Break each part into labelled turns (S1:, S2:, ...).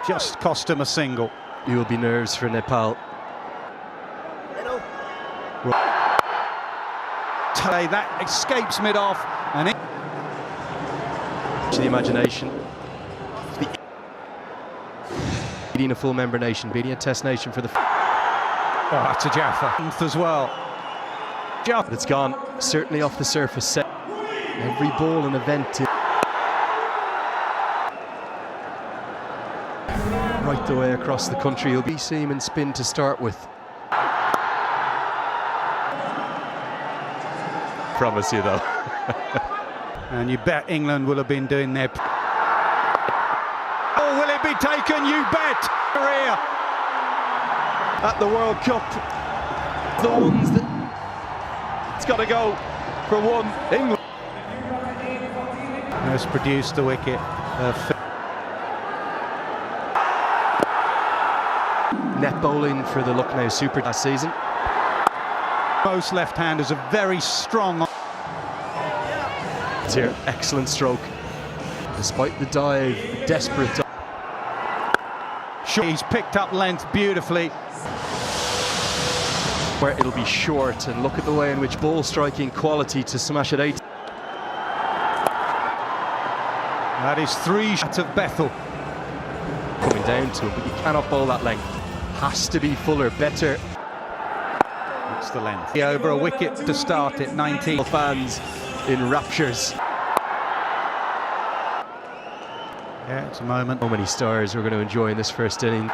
S1: just cost him a single.
S2: You will be nerves for Nepal.
S1: That escapes mid-off, and it...
S2: To the imagination. Beating a full member nation, beating a test nation for the...
S1: Oh, that's a Jaffa as well.
S2: But it's gone, certainly off the surface. Every ball an event. Right the way across the country. You'll be seam and spin to start with. Promise you though.
S1: And you bet England will have been doing their... Oh, will it be taken? You bet! Career
S2: at the World Cup. The ones that... It's got to go for one. England
S1: has produced the wicket.
S2: Net bowling for the Lucknow Super last season.
S1: Most left-handers are very strong.
S2: It's here, excellent stroke. Despite the dive, desperate dive.
S1: He's picked up length beautifully.
S2: Where it'll be short, and look at the way in which ball striking quality to smash at 8.
S1: That is 3 shots of Bethel.
S2: Coming down to him, but you cannot bowl that length. Has to be fuller, better.
S1: It's the length. Over a wicket to start it, 19.
S2: Fans in raptures.
S1: Yeah, it's a moment.
S2: So many stars we're going to enjoy in this first inning.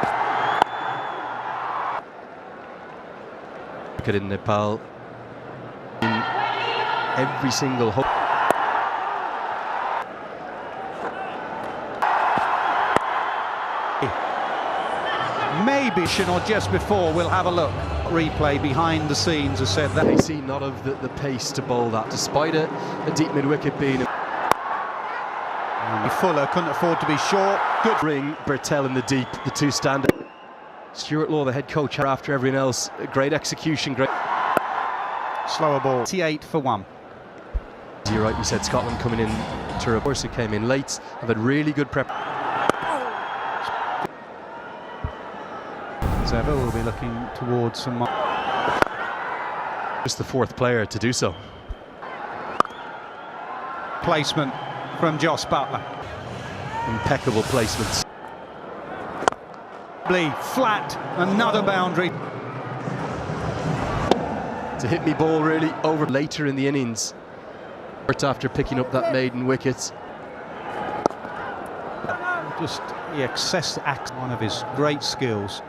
S2: Look at it in Nepal. In every single hole.
S1: Maybe, or just before, we'll have a look. Replay behind the scenes has said that.
S2: They see not of the pace to bowl that, despite a deep mid-wicket being...
S1: Fuller couldn't afford to be short. Good
S2: ring, Bertel in the deep, the two stand. Stuart Law, the head coach, after everyone else. Great execution, great...
S1: Slower ball. 88 for 1.
S2: You're right, you said Scotland coming in to a course who came in late, have had really good prep.
S1: Ever will be looking towards some...
S2: Just the 4th player to do so.
S1: Placement from Joss Butler.
S2: Impeccable placements.
S1: Flat, another boundary.
S2: To hit me ball really over later in the innings. After picking up that maiden wicket.
S1: Just he accessed one of his great skills.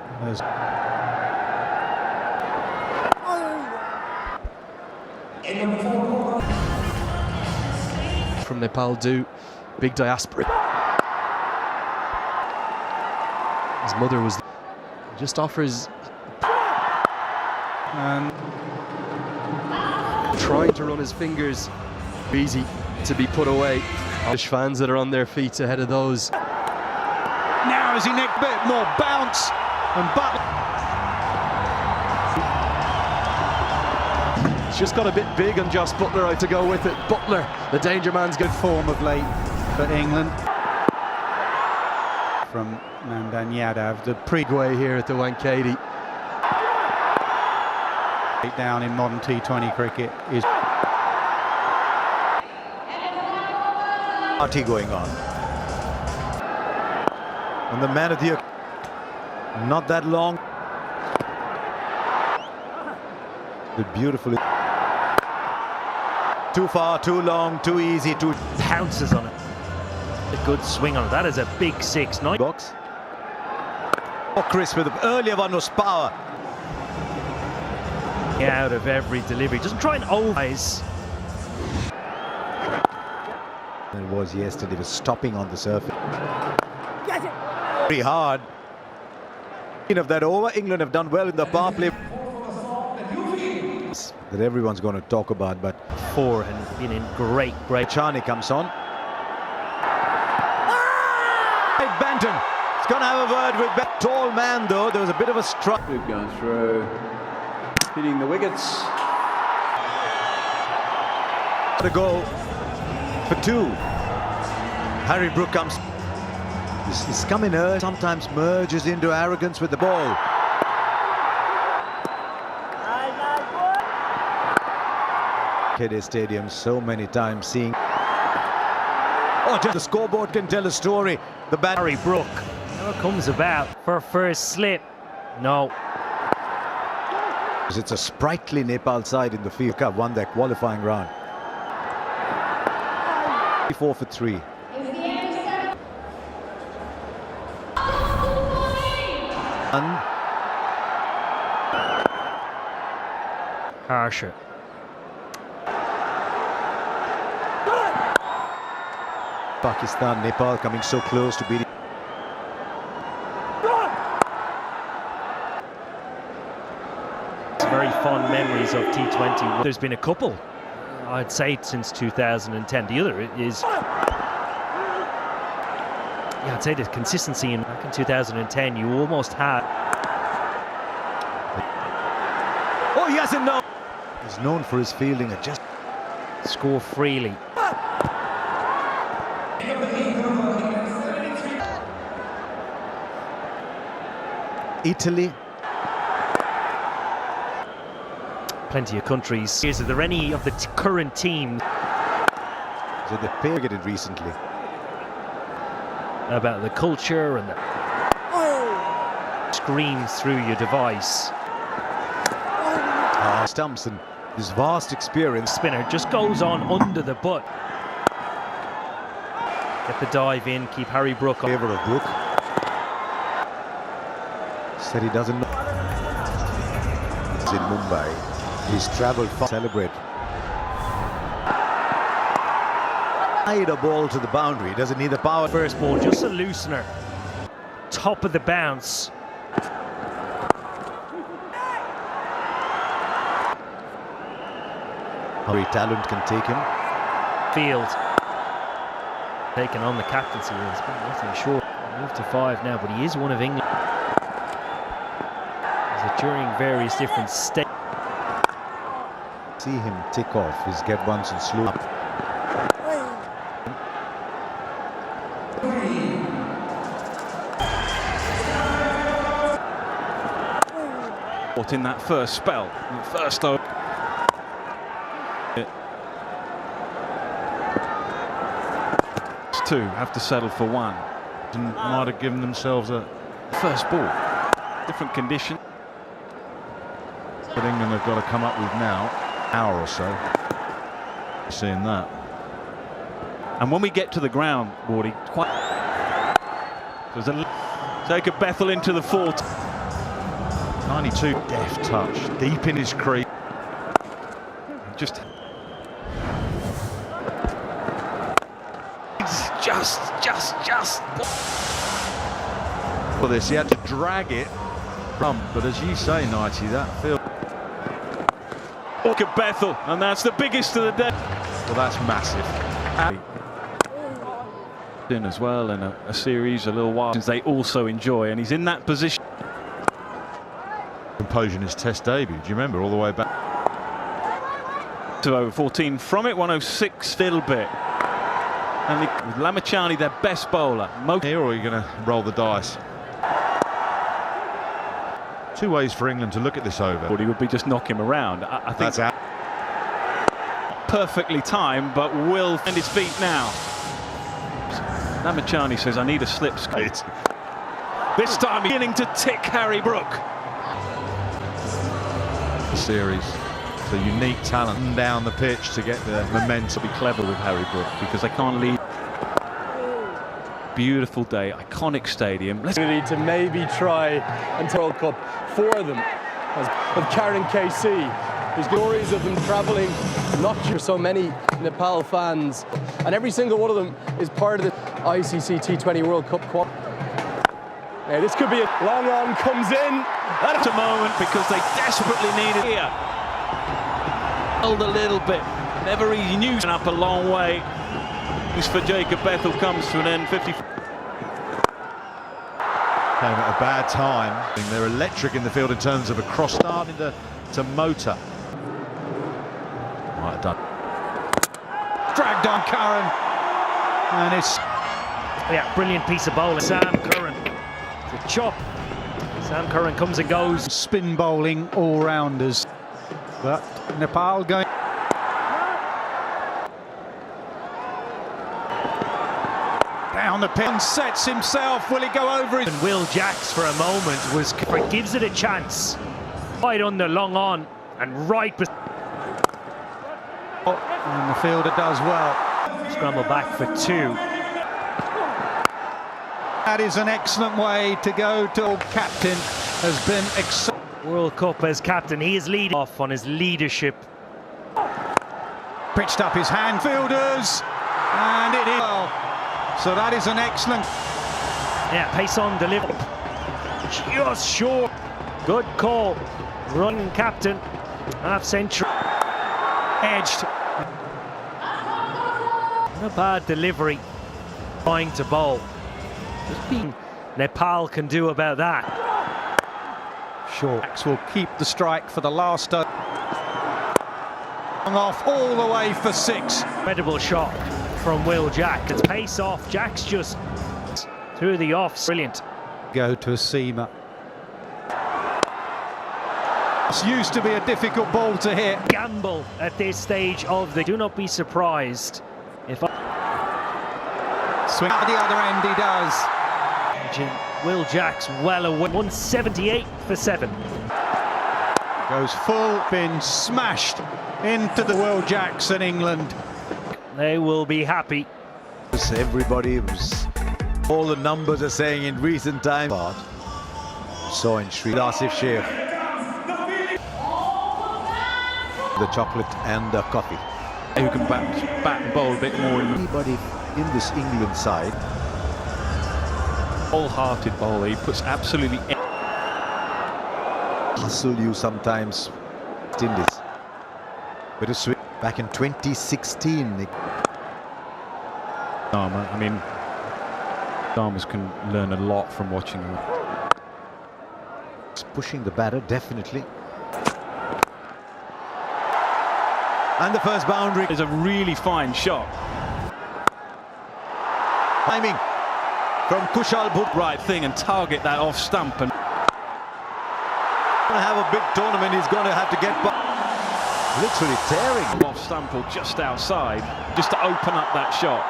S2: From Nepal do big diaspora. His mother was just offers
S1: and
S2: trying to run his fingers. Easy to be put away. Irish fans that are on their feet ahead of those.
S1: Now as he nicked a bit more bounce and Butler.
S2: It's just got a bit big on Joss Butler to go with it. Butler, the danger man's good
S1: form of late for England. From Nandan Yadav, the
S2: pre-way here at the Wankhede.
S1: Down in modern T20 cricket is
S3: party going on. And the man of the year, not that long. But beautifully. Too far, too long, too easy, too...
S4: Pounces on it. A good swing on it. That is a big 6. Nice.
S3: Box. Oh, Chris, with the earlier one was power.
S4: Out of every delivery. Doesn't try and overize.
S3: It was yesterday, was stopping on the surface. Very hard. Of that over, England have done well in the power play. That everyone's going to talk about, but
S4: 4 and been in great.
S3: Charney comes on. Banton. He's going to have a word with that tall man, though. There was a bit of a struggle.
S5: We've gone through, hitting the wickets.
S3: The goal for 2. Harry Brook comes. He's coming early, sometimes merges into arrogance with the ball. Kede Stadium so many times seeing. Oh, just the scoreboard can tell a story. The
S4: Harry Brook never comes about for a first slip. No.
S3: It's a sprightly Nepal side in the field. Cup won their qualifying round. 4 for 3.
S4: Harsher.
S3: Pakistan, Nepal coming so close to beating.
S4: Very fond memories of T20. There's been a couple, I'd say, since 2010. The other is, yeah, I'd say the consistency back in 2010. You almost had.
S3: Oh, he hasn't known. He's known for his fielding. Just
S4: Score freely.
S3: Italy.
S4: Plenty of countries. Are there any of the current teams
S3: So they targeted recently.
S4: about the culture and the screams through your device?
S3: Stumps and his vast experience.
S4: Spinner just goes on under the butt. Get the dive in, keep Harry Brook on.
S3: Favour of Brook. Said he doesn't know. He's in Mumbai. He's travelled far to celebrate. Hide a ball to the boundary. He doesn't need the power.
S4: First ball, just a loosener. Top of the bounce.
S3: Hurry talent can take him.
S4: Field. Taking on the captaincy. He's been nothing short. Moved to 5 now, but he is one of England. During various different stages.
S3: See him tick off his get once and slow up.
S2: In that first spell, first over. Two have to settle for one.
S1: And might have given themselves a
S2: First ball, different condition.
S1: that England have got to come up with now, hour or so. Seeing that.
S2: And when we get to the ground, Wardy, quite. There's a Jacob Bethel into the fort.
S1: 92 deft touch, deep in his crease.
S2: Just
S1: For this, he had to drag it from, but as you say, Nighty, that field.
S2: look at Bethel, and that's the biggest of the day.
S1: Well, that's massive.
S2: In as well in a series a little while since they also enjoy, and he's in that position.
S1: Composure in his Test debut. Do you remember all the way back
S2: To over 14 from it, 106 little bit. And with Lamachani, their best bowler.
S1: here, or are you going to roll the dice? Two ways for England to look at this over.
S2: He would be just knock him around. I think
S1: That's out.
S2: Perfectly timed, but will find his feet now. Lamachani says, I need a slip skate. This time beginning to tick Harry Brook.
S1: Series. It's a unique talent down the pitch to get the momentum.
S2: Be clever with Harry Brook because they can't lead. Beautiful day, iconic stadium. Let's
S5: To maybe try and World Cup for them. Of Karen KC, there's stories of them travelling, not just so many Nepal fans, and every single one of them is part of the ICC T20 World Cup quad. Yeah, this could be a long on comes in.
S2: That's a moment because they desperately need it here. Held a little bit, never easy news. Up a long way. This for Jacob Bethel comes to an end. 50.
S1: Came at a bad time. They're electric in the field in terms of a cross start into motor. Might have done. Dragged on Curran, and it's
S4: Yeah, brilliant piece of bowling. Sam Curran. It's a chop. Sam Curran comes and goes.
S1: Spin bowling all-rounders. But Nepal going... Down the pin, sets himself. Will he go over it?
S4: And Will Jacks for a moment gives it a chance. Right under, long on, and right.
S1: And the fielder does well.
S4: Scramble back for 2.
S1: That is an excellent way to go to captain. Has been
S4: World Cup as captain. He is leading off on his leadership.
S1: pitched up his hand, fielders, and it is well. So that is an excellent.
S4: Yeah, pace on, deliver. Just short. Good call. Run captain. Half century. Edged. Not a bad delivery. Trying to bowl. Just being Nepal can do about that.
S1: Short will keep the strike for the last off all the way for 6.
S4: Incredible shot from Will Jack. It's pace off. Jack's just through the offs. Brilliant.
S1: Go to a seamer. It's used to be a difficult ball to hit.
S4: Gamble at this stage of the. Do not be surprised if
S1: Swing at the other end, he does.
S4: Will Jack's well away. 178 for 7.
S1: Goes full, been smashed into the Will Jacks in England.
S4: They will be happy.
S3: Everybody was, all the numbers are saying in recent times. So in Sri Asif Sheikh, the chocolate and the coffee.
S2: Who can bat and bowl a bit more in the
S3: Anybody in this England side,
S2: wholehearted bowler. He puts absolutely
S3: hustle you sometimes in this. But it's back in 2016.
S2: Dharma. I mean, Dharmas can learn a lot from watching him.
S3: It's pushing the batter, definitely. And the first boundary
S2: Is a really fine shot.
S3: timing from Kushal Bhutt.
S2: Right thing and target that off stump, and
S3: Going to have a big tournament. He's going to have to get literally tearing
S2: off stump or just outside, just to open up that shot.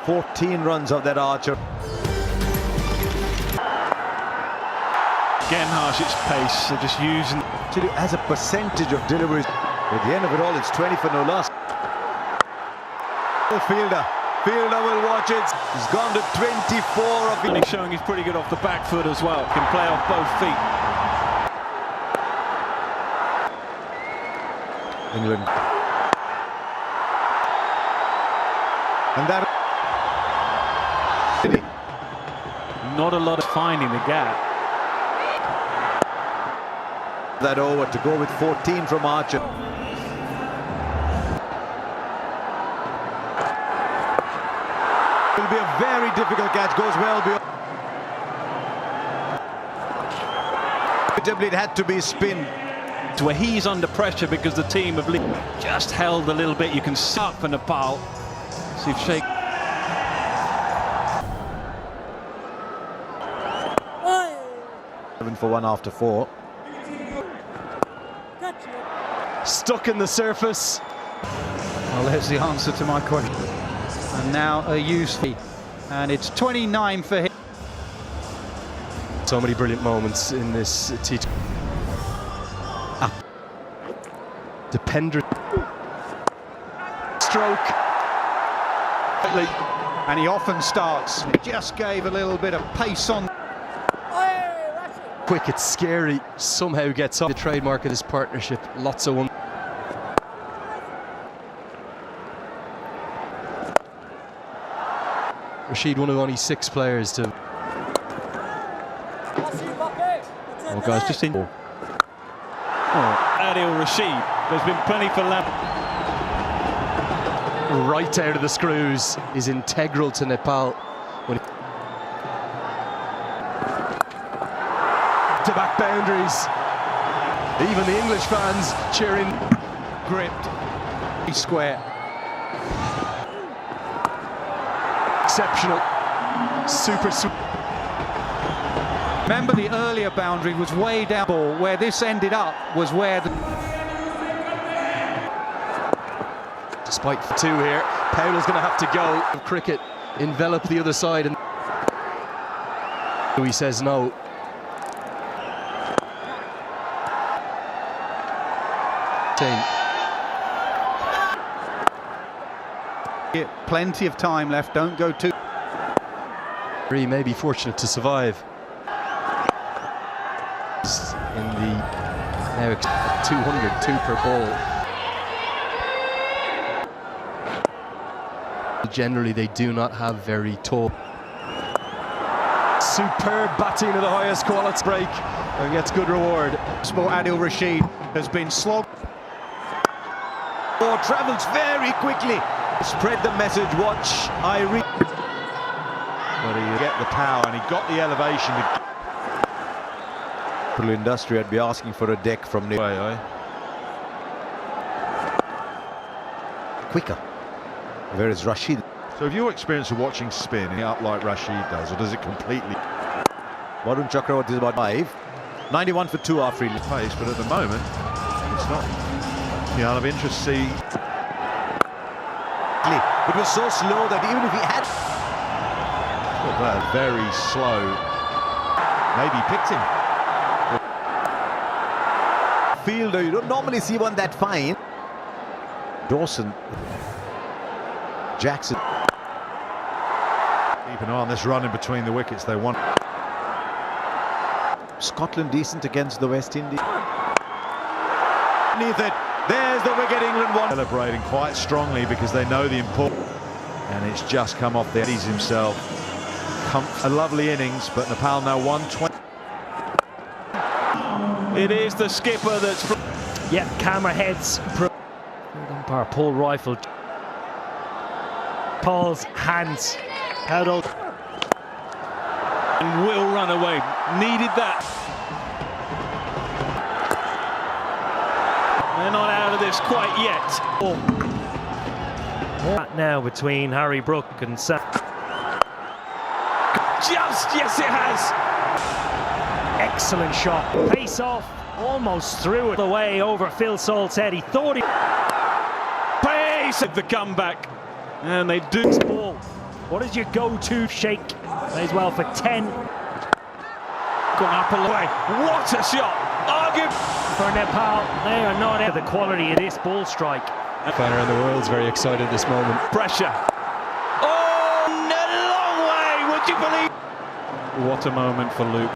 S3: 14 runs of that Archer.
S2: Again, harsh its pace. They're just using.
S3: As a percentage of deliveries, at the end of it all, it's 20 for no loss. The fielder will watch it. He's gone to 24 of
S2: And he's showing he's pretty good off the back foot as well. Can play off both feet.
S3: England. And that.
S2: Not a lot of finding the gap.
S3: That over to go with 14 from Archer. Will be a very difficult catch. Goes well beyond. It had to be spin.
S2: To where he's under pressure because the team have just held a little bit. You can start for Nepal. See if Sheikh.
S3: For 1 after 4.
S5: Stuck in the surface.
S1: Well, there's the answer to my question. And now a useful. And it's 29 for him.
S5: So many brilliant moments in this T20. Dependent stroke.
S1: And he often starts. He just gave a little bit of pace on.
S5: Quick, it's scary. Somehow gets off the trademark of this partnership. Lots of one. Rashid, one of only 6 players to.
S2: Oh, guys, just in. Oh, Adil Rashid. There's been plenty for Lam.
S5: Right out of the screws is integral to Nepal. When to back boundaries. Even the English fans cheering.
S1: Gripped. He's square.
S5: exceptional. Super.
S1: Remember, the earlier boundary was way down ball. Where this ended up was where the...
S5: Despite 2 here, Paolo's going to have to go. Cricket envelop the other side, and he says no.
S1: Plenty of time left, don't go too...
S5: He may be fortunate to survive. In the now 202 per ball. Generally, they do not have very tall. Superb batting of the highest quality, break and gets good reward.
S1: Adil Rashid has been slogged.
S3: Ball travels very quickly. Spread the message, watch Irene. But he get the power and he got the elevation. The industry would be asking for a deck from Nepl. Quicker. Where is Rashid?
S6: So have your experience of watching spin up like Rashid does, or does it completely...
S3: Varun Chakravarti is about 5. 91 for 2 after he
S6: pace, but at the moment, it's not. Yeah, of interest to see...
S3: It was so slow that even if he had...
S6: Look at that, very slow. Maybe picked him.
S3: Fielder, you don't normally see one that fine. Dawson. Jackson.
S6: Keep an eye on this run in between the wickets. They want...
S3: Scotland decent against the West Indies. Beneath it, there's the wicket. England won.
S6: Celebrating quite strongly because they know the importance. And it's just come off there. He's himself. A lovely innings, but Nepal now 120.
S2: It is the skipper that's...
S4: Yeah, camera heads. Umpire pull rifle. Paul's hands. Paolo.
S2: And will run away. Needed that. They're not out of this quite yet.
S4: Now between Harry Brook and Sam.
S2: Yes, it has.
S4: Excellent shot. Pace off. Almost threw it away over Phil Salt's head. He thought he...
S2: Pace at the comeback. And they do.
S4: Ball. What is your go-to shake? Plays well for 10.
S2: Gone up a way. What a shot. Argue
S4: for Nepal. They are not at the quality of this ball strike.
S5: Fan around the world's very excited at this moment.
S2: Pressure. Oh, a long way. Would you believe? What a moment for Luke.